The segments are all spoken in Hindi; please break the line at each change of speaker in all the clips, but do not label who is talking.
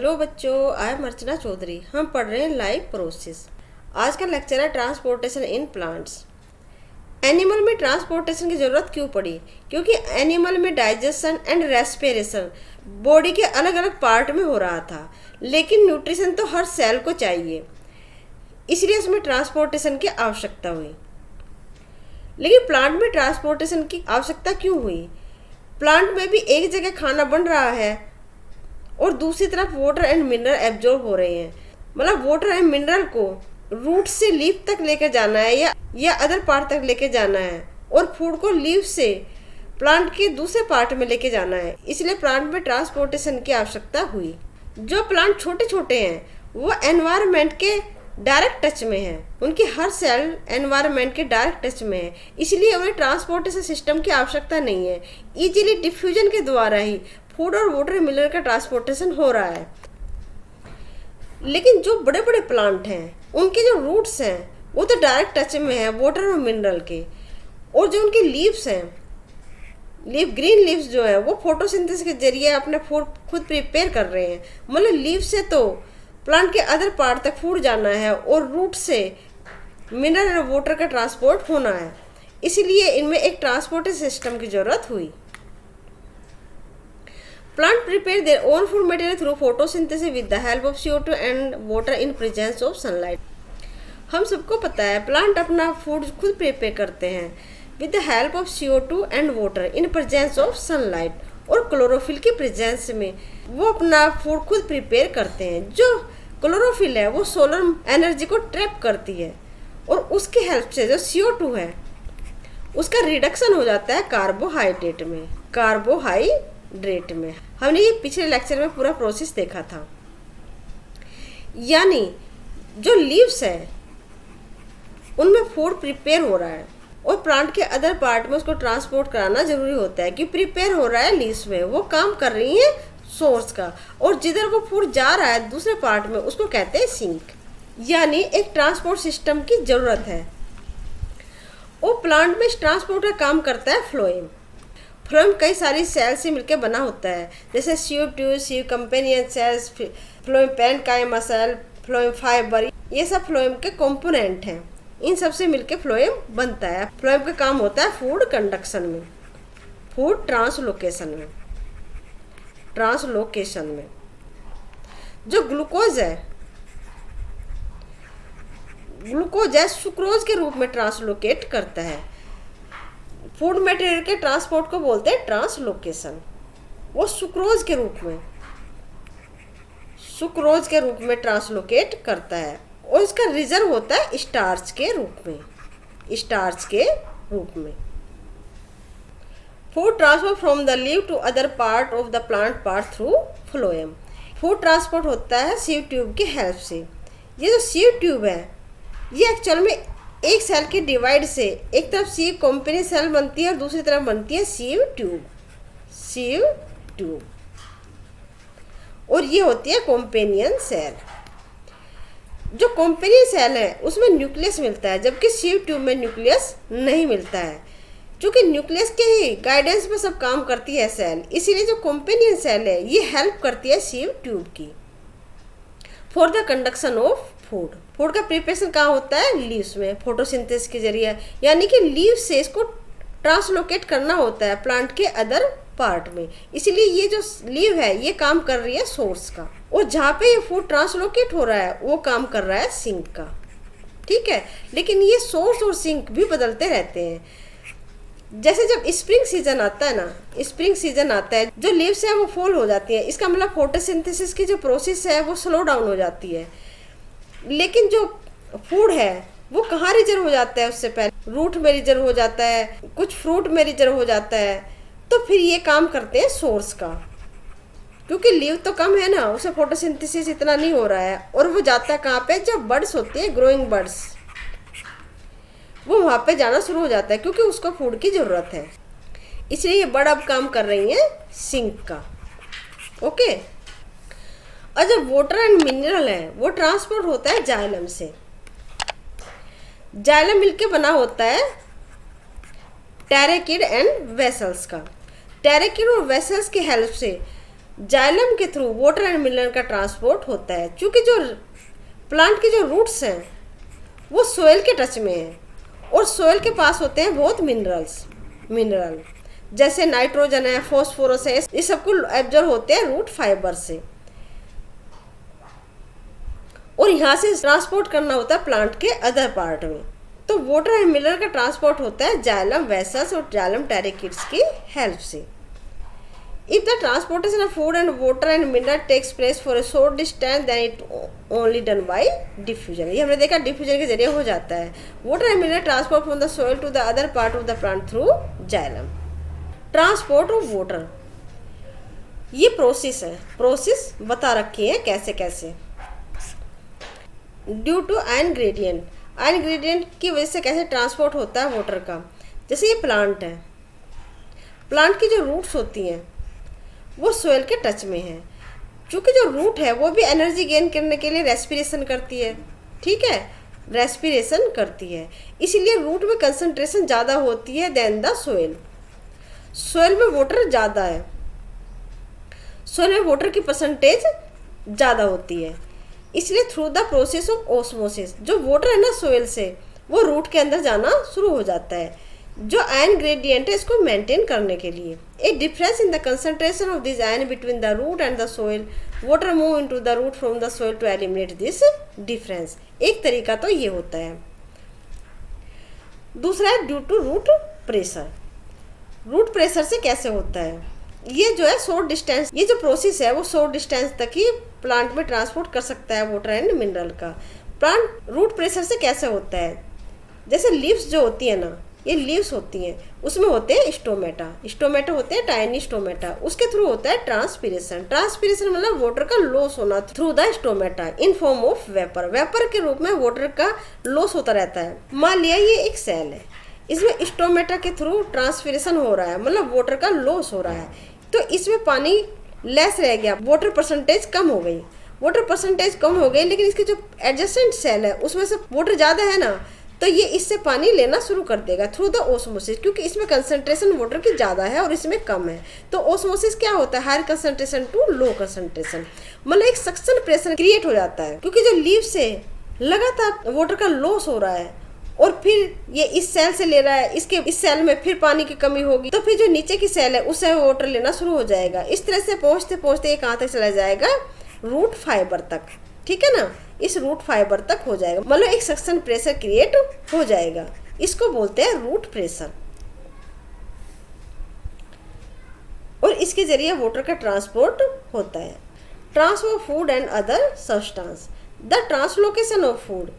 हेलो बच्चों, आई एम अर्चना चौधरी। हम पढ़ रहे हैं लाइफ प्रोसेस। आज का लेक्चर है ट्रांसपोर्टेशन इन प्लांट्स। एनिमल में ट्रांसपोर्टेशन की ज़रूरत क्यों पड़ी? क्योंकि एनिमल में डाइजेशन एंड रेस्पिरेशन बॉडी के अलग अलग पार्ट में हो रहा था, लेकिन न्यूट्रिशन तो हर सेल को चाहिए, इसलिए उसमें ट्रांसपोर्टेशन की आवश्यकता हुई। लेकिन प्लांट में ट्रांसपोर्टेशन की आवश्यकता क्यों हुई? प्लांट में भी एक जगह खाना बन रहा है और दूसरी तरफ वाटर एंड मिनरल एब्जॉर्ब हो रहे हैं। मतलब वाटर एंड मिनरल को रूट से लीफ तक लेकर जाना है या अदर पार्ट तक लेके जाना है, और फूड को लीफ से प्लांट के दूसरे पार्ट में लेके जाना है। इसलिए प्लांट में ट्रांसपोर्टेशन की आवश्यकता हुई। जो प्लांट छोटे छोटे हैं वो एनवायरनमेंट के डायरेक्ट टच में है, उनकी हर सेल एनवायरनमेंट के डायरेक्ट टच में है, इसलिए उन्हें ट्रांसपोर्टेशन सिस्टम की आवश्यकता नहीं है। इजीली डिफ्यूजन के द्वारा ही फूड और वाटर मिनरल का ट्रांसपोर्टेशन हो रहा है। लेकिन जो बड़े बड़े प्लांट हैं उनके जो रूट्स हैं वो तो डायरेक्ट टच में है वाटर और मिनरल के, और जो उनकी लीव्स हैं, ग्रीन लीव्स जो है वो फोटोसिंथेसिस के जरिए अपने फूड खुद प्रिपेयर कर रहे हैं। मतलब लीव से तो प्लांट के अदर पार्ट तक फूड जाना है और रूट से मिनरल और वाटर का ट्रांसपोर्ट होना है, इसीलिए इनमें एक ट्रांसपोर्टेशन सिस्टम की जरूरत हुई। Plant prepare their own food material through photosynthesis with the help of CO2 and water in presence of sunlight. हम सबको पता है प्लांट अपना फूड खुद प्रिपेयर करते हैं with the help of CO2 and water in presence of sunlight, और क्लोरोफिल की प्रेजेंस में वो अपना फूड खुद प्रिपेयर करते हैं। जो क्लोरोफिल है वो सोलर एनर्जी को ट्रैप करती है, और उसके हेल्प से जो CO2 है उसका रिडक्शन हो जाता है कार्बोहाइड्रेट में। हमने ये पिछले लेक्चर में पूरा प्रोसेस देखा था। यानी जो लीव्स है उनमें फूड प्रिपेयर हो रहा है और प्लांट के अदर पार्ट में उसको ट्रांसपोर्ट कराना जरूरी होता है कि प्रिपेयर हो रहा है लीव्स में, वो काम कर रही है सोर्स का, और जिधर वो फूड जा रहा है दूसरे पार्ट में उसको कहते हैं सिंक। यानी एक ट्रांसपोर्ट सिस्टम की जरूरत है। वो प्लांट में ट्रांसपोर्ट का काम करता है फ्लोएम। फ्लोएम कई सारी सेल से मिलकर बना होता है, जैसे sieve tube, sieve companion cells, phloem parenchyma cell, phloem fibre, ये सब फ्लोएम के कंपोनेंट हैं। इन सब से मिलकर फ्लोएम बनता है। फ्लोएम का काम होता है फूड कंडक्शन में, फूड ट्रांसलोकेशन में। जो ग्लूकोज है सुक्रोज के रूप में ट्रांसलोकेट करता है। फूड मटेरियल के ट्रांसपोर्ट को बोलते हैं ट्रांसलोकेशन। वो सुक्रोज के रूप में ट्रांसलोकेट करता है, और इसका रिजर्व होता है स्टार्च के रूप में। Food transport from the leave to other part of the plant part through phloem. Food transport होता है सीव ट्यूब की हेल्प से। ये जो सीव ट्यूब है ये एक्चुअल में एक सेल के डिवाइड से एक तरफ सीव कंपेनियन सेल बनती है और दूसरी तरफ बनती है सीव ट्यूब, और ये होती है कंपेनियन सेल। जो कंपेनियन सेल है उसमें न्यूक्लियस मिलता है, जबकि सीव ट्यूब में न्यूक्लियस नहीं मिलता है। क्योंकि न्यूक्लियस के ही गाइडेंस पे सब काम करती है सेल, इसीलिए जो कंपेनियन सेल है ये हेल्प करती है सीव ट्यूब की for the conduction of food का प्रिपरेशन कहाँ होता है? लीव्स में, फोटोसिंथेसिस के जरिए। यानी कि लीव से इसको ट्रांसलोकेट करना होता है प्लांट के अदर पार्ट में, इसीलिए ये जो लीव है ये काम कर रही है सोर्स का, और जहाँ पे ये फूड ट्रांसलोकेट हो रहा है वो काम कर रहा है सिंक का। ठीक है, लेकिन ये सोर्स और सिंक भी बदलते रहते हैं। जैसे जब स्प्रिंग सीजन आता है, जो लीव्स है वो फॉल हो जाती है। इसका मतलब फोटोसिंथेसिस की जो प्रोसेस है वो स्लो डाउन हो जाती है। लेकिन जो फूड है वो कहाँ रिजर्व हो जाता है? उससे पहले रूट में रिजर्व हो जाता है, कुछ फ्रूट में रिजर्व हो जाता है। तो फिर ये काम करते हैं सोर्स का, क्योंकि लीव तो कम है ना, उसे फोटोसिंथेसिस इतना नहीं हो रहा है, और वो जाता है कहाँ पे? जब बर्ड्स होते हैं, ग्रोइंग बर्ड्स, वो वहाँ पे जाना शुरू हो जाता है क्योंकि उसको फूड की ज़रूरत है। इसलिए ये बर्ड अब काम कर रही हैं सिंक का। ओके, और जब वाटर एंड मिनरल है वो ट्रांसपोर्ट होता है जाइलम से। जाइलम मिलके बना होता है टेरेकिड एंड वेसल्स का। टेरेकिड और वेसल्स की हेल्प से जाइलम के थ्रू वाटर एंड मिनरल का ट्रांसपोर्ट होता है। क्योंकि जो प्लांट के जो रूट्स हैं वो सोयल के टच में हैं और सोयल के पास होते हैं बहुत मिनरल जैसे नाइट्रोजन है, फॉस्फोरस है, ये सब को एब्जॉर्ब होते हैं रूट फाइबर से और यहाँ से ट्रांसपोर्ट करना होता है प्लांट के अदर पार्ट में। तो वाटर एंड मिनरल का ट्रांसपोर्ट होता है जाइलम वेसल्स और जाइलम टेरिकिड्स की हेल्प से। If the transportation of food and water and mineral takes place for a short distance then it only done by diffusion. ये हमने देखा डिफ्यूजन के जरिए हो जाता है। Water and mineral transport from the soil to the other part of the plant through xylem. Transport of water, ये प्रोसेस बता रखी है कैसे कैसे। ड्यू टू आयन ग्रेडियंट की वजह से कैसे ट्रांसपोर्ट होता है वाटर का। जैसे ये प्लांट है, प्लांट की जो रूट्स होती हैं वो सोयल के टच में है। क्योंकि जो रूट है वो भी एनर्जी गेन करने के लिए रेस्पिरेशन करती है, ठीक है, रेस्पिरेशन करती है, इसीलिए रूट में कंसंट्रेशन ज़्यादा होती है देन द सोयल। सोयल में वाटर ज़्यादा है, सोयल में वाटर की परसेंटेज ज़्यादा होती है, इसलिए through the process of osmosis जो वाटर है ना सोयल से वो रूट के अंदर जाना शुरू हो जाता है। जो आयन ग्रेडियंट है इसको मेंटेन करने के लिए a difference in the concentration of this ion between the root and the soil, water move into the root from the soil to eliminate this difference. एक तरीका तो ये होता है। दूसरा है due to root pressure. Root pressure से कैसे होता है, ये जो है शॉर्ट डिस्टेंस, ये जो प्रोसेस है वो शॉर्ट डिस्टेंस तक ही प्लांट में ट्रांसपोर्ट कर सकता है वाटर एंड मिनरल का। प्लांट रूट प्रेशर से कैसे होता है, जैसे लीव्स जो होती है ना, ये लीव्स होती हैं, उसमें होते हैं स्टोमेटा होते हैं टाइनी स्टोमेटा, उसके थ्रू होता है ट्रांसपीरेशन मतलब वाटर का लॉस होना through the stomata in form of vapour के रूप में वाटर का लॉस होता रहता है। मान लिया ये एक सेल है, इसमें स्टोमेटा के थ्रू ट्रांसपीरेशन हो रहा है, मतलब वाटर का लॉस हो रहा है, तो इसमें पानी लेस रह गया, वाटर परसेंटेज कम हो गई, लेकिन इसके जो एडजेसेंट सेल है उसमें से वाटर ज़्यादा है ना, तो ये इससे पानी लेना शुरू कर देगा थ्रू द ओस्मोसिस। क्योंकि इसमें कंसंट्रेशन वाटर की ज़्यादा है और इसमें कम है, तो ओस्मोसिस क्या होता है, higher concentration to low concentration, मतलब एक सक्शन प्रेशर क्रिएट हो जाता है। क्योंकि जो लीव से लगातार वाटर का लॉस हो रहा है और फिर ये इस सेल से ले रहा है, इस सेल में फिर पानी की कमी होगी, तो फिर जो नीचे की सेल है उससे वाटर लेना शुरू हो जाएगा। इस तरह से पहुँचते पहुँचते ये कहाँ तक चला जाएगा, रूट फाइबर तक, ठीक है ना, इस रूट फाइबर तक हो जाएगा, मतलब एक सक्शन प्रेशर क्रिएट हो जाएगा, इसको बोलते हैं रूट प्रेशर। और इसके जरिए वाटर का ट्रांसपोर्ट होता है। Transfer food and other substance, the translocation of food,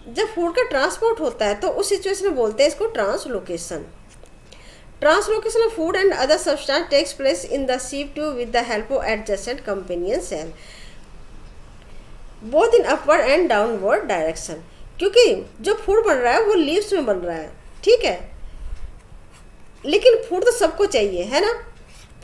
जब फूड का ट्रांसपोर्ट होता है तो उस सिचुएशन में बोलते हैं इसको translocation of food and other substance takes place in the sieve tube with the help of adjacent companion cell both in upward and downward direction. क्योंकि जो फूड बन रहा है वो लीव्स में बन रहा है, ठीक है, लेकिन फूड तो सबको चाहिए, है ना,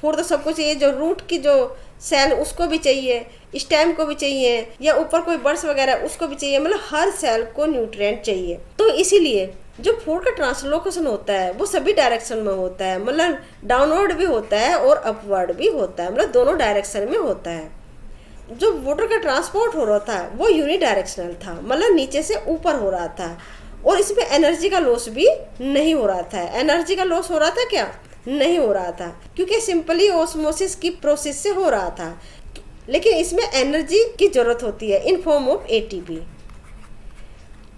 फूड तो सबको चाहिए, जो रूट की जो सेल उसको भी चाहिए, स्टेम को भी चाहिए, या ऊपर कोई बर्ड्स वगैरह उसको भी चाहिए, मतलब हर सेल को न्यूट्रिएंट चाहिए। तो इसीलिए जो फूड का ट्रांसलोकेशन होता है वो सभी डायरेक्शन में होता है, मतलब डाउनवर्ड भी होता है और अपवर्ड भी होता है, मतलब दोनों डायरेक्शन में होता है। जो वाटर का ट्रांसपोर्ट हो रहा था वो यूनिडायरेक्शनल था, मतलब नीचे से ऊपर हो रहा था, और इसमें एनर्जी का लॉस भी नहीं हो रहा था। एनर्जी का लॉस हो रहा था क्या, नहीं हो रहा था, क्योंकि सिंपली ऑस्मोसिस की प्रोसेस से हो रहा था, लेकिन इसमें एनर्जी की जरूरत होती है इन फॉर्म ऑफ एटीपी,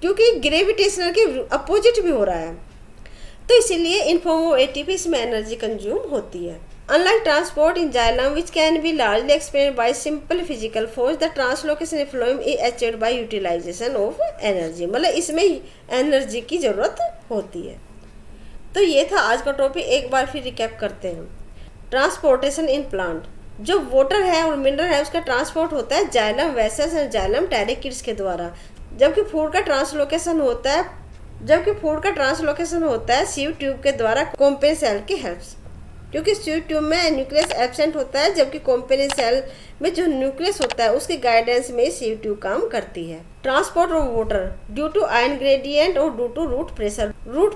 क्योंकि ग्रेविटेशनल के अपोजिट भी हो रहा है, तो इसीलिए इन फॉर्म ऑफ एटीपी इसमें एनर्जी कंज्यूम होती है। Unlike transport in xylem, which can be largely explained by simple physical force, the translocation of phloem is achieved by utilization of energy, मतलब इसमें एनर्जी की ज़रूरत होती है। तो ये था आज का टॉपिक, एक बार फिर रिकैप करते हैं। ट्रांसपोर्टेशन इन प्लांट, जो वाटर है और मिनरल है उसका ट्रांसपोर्ट होता है जाइलम वेसल्स और जाइलम टेरिकिड्स के द्वारा, जबकि फूड का ट्रांसलोकेशन होता है सीव ट्यूब के द्वारा कॉम्पेन सेल की हेल्प से। क्योंकि सीव ट्यूब में न्यूक्लियस एब्सेंट होता है, जबकि कॉम्पेनियन सेल में जो न्यूक्लियस होता है उसके गाइडेंस में सीव ट्यूब काम करती है। Transport of water due to ion gradient और due to root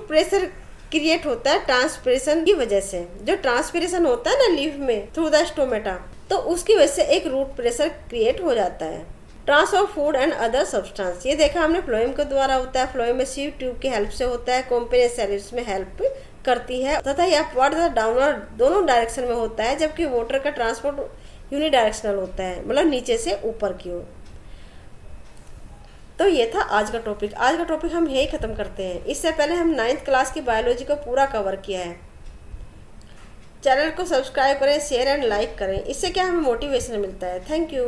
pressure create होता है ट्रांसपिरेशन की वजह से। जो ट्रांसपिरेशन होता है ना लीफ में थ्रू द स्टोमेटा, तो उसकी वजह से एक रूट प्रेशर क्रिएट हो जाता है। Transfer food and other substance, ये देखा हमने फ्लोएम के द्वारा होता है। फ्लोएम में सीव ट्यूब की हेल्प से होता है। कॉम्पेनियन सेल इसमें हेल्प करती है तथा यह अपवर्ड तथा डाउनवर्ड दोनों डायरेक्शन में होता है, जबकि वाटर का ट्रांसपोर्ट यूनिडायरेक्शनल होता है, मतलब नीचे से ऊपर की ओर। तो ये था आज का टॉपिक। आज का टॉपिक हम यही ख़त्म करते हैं। इससे पहले हम 9th क्लास की बायोलॉजी को पूरा कवर किया है। चैनल को सब्सक्राइब करें, शेयर एंड लाइक करें, इससे क्या हमें मोटिवेशन मिलता है। Thank you.